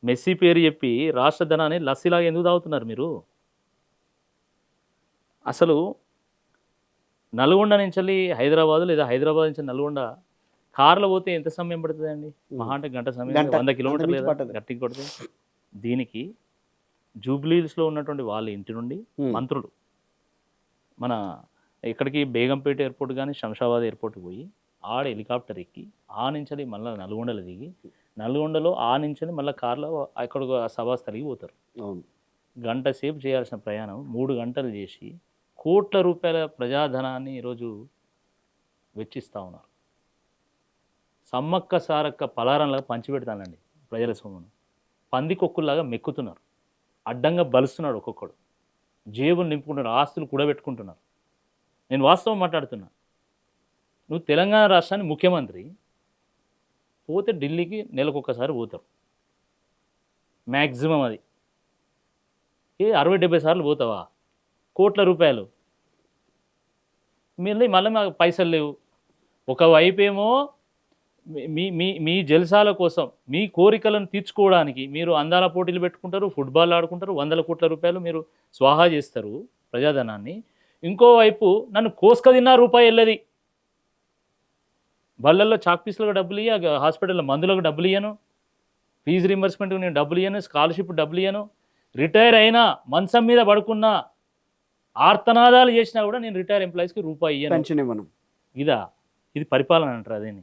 Messy పేరు చెప్పి రాష్ట్ర ధనాన్ని లస్సీలాగా ఎందుకు తాగుతున్నారు మీరు? అసలు నల్గొండ నుంచి హైదరాబాద్ లేదా హైదరాబాద్ నుంచి నల్గొండ కార్లో పోతే ఎంత సమయం పడుతుందండి? మహా అంటే గంట సమయం, 100 కిలోమీటర్లు లేదా గట్టిగా కొడితే. దీనికి జూబ్లీహిల్స్లో ఉన్నటువంటి వాళ్ళ ఇంటి నుండి మంత్రులు మన ఇక్కడికి బేగంపేట ఎయిర్పోర్ట్ కానీ శంషాబాద్ ఎయిర్పోర్ట్కి పోయి ఆడ హెలికాప్టర్ ఎక్కి ఆ నుంచి మళ్ళీ నల్గొండలో దిగి నల్గొండలో ఆ నుంచి మళ్ళీ కార్లో అక్కడ సభాస్థలికి పోతారు. గంట సేపు చేయాల్సిన ప్రయాణం 3 గంటలు చేసి కోట్ల రూపాయల ప్రజాధనాన్ని ఈరోజు వెచ్చిస్తూ ఉన్నారు. సమ్మక్క సారక్క పలారంలాగా పంచిపెడతానండి ప్రజల సొమ్మును. పందికొక్కుల్లాగా మెక్కుతున్నారు, అడ్డంగా బలుస్తున్నాడు ఒక్కొక్కడు, జేబులు నింపుకుంటున్నారు, ఆస్తులు కూడబెట్టుకుంటున్నారు. నేను వాస్తవం మాట్లాడుతున్నా. నువ్వు తెలంగాణ రాష్ట్రాన్ని ముఖ్యమంత్రి పోతే ఢిల్లీకి నెలకొకసారి పోతారు మ్యాక్సిమం. అది 60-70 సార్లు పోతావా? కోట్ల రూపాయలు మళ్ళీ మాకు పైసలు లేవు. ఒకవైపు ఏమో మీ మీ మీ జల్సాల కోసం మీ కోరికలను తీర్చుకోవడానికి మీరు అందాల పోటీలు పెట్టుకుంటారు, ఫుట్బాల్ ఆడుకుంటారు, 100 కోట్ల రూపాయలు మీరు స్వాహా చేస్తారు ప్రజాధనాన్ని. ఇంకోవైపు నన్ను కోసుక తిన్నా రూపాయి వెళ్ళది. బళ్ళల్లో చాక్ పీసులకు డబ్బులు ఇయ్య, హాస్పిటల్లో మందులకు డబ్బులు ఇయ్యను, ఫీజు రీంబర్స్మెంట్కి నేను డబ్బులు ఇయ్యను, స్కాలర్షిప్ డబ్బులు ఇయ్యను, రిటైర్ అయినా మంచం మీద పడుకున్నా ఆర్తనాదాలు చేసినా కూడా నేను రిటైర్ ఎంప్లాయీస్కి రూపాయి ఇయ్యను. ఇవ్వను. ఇది పరిపాలన అంటారు. అదేని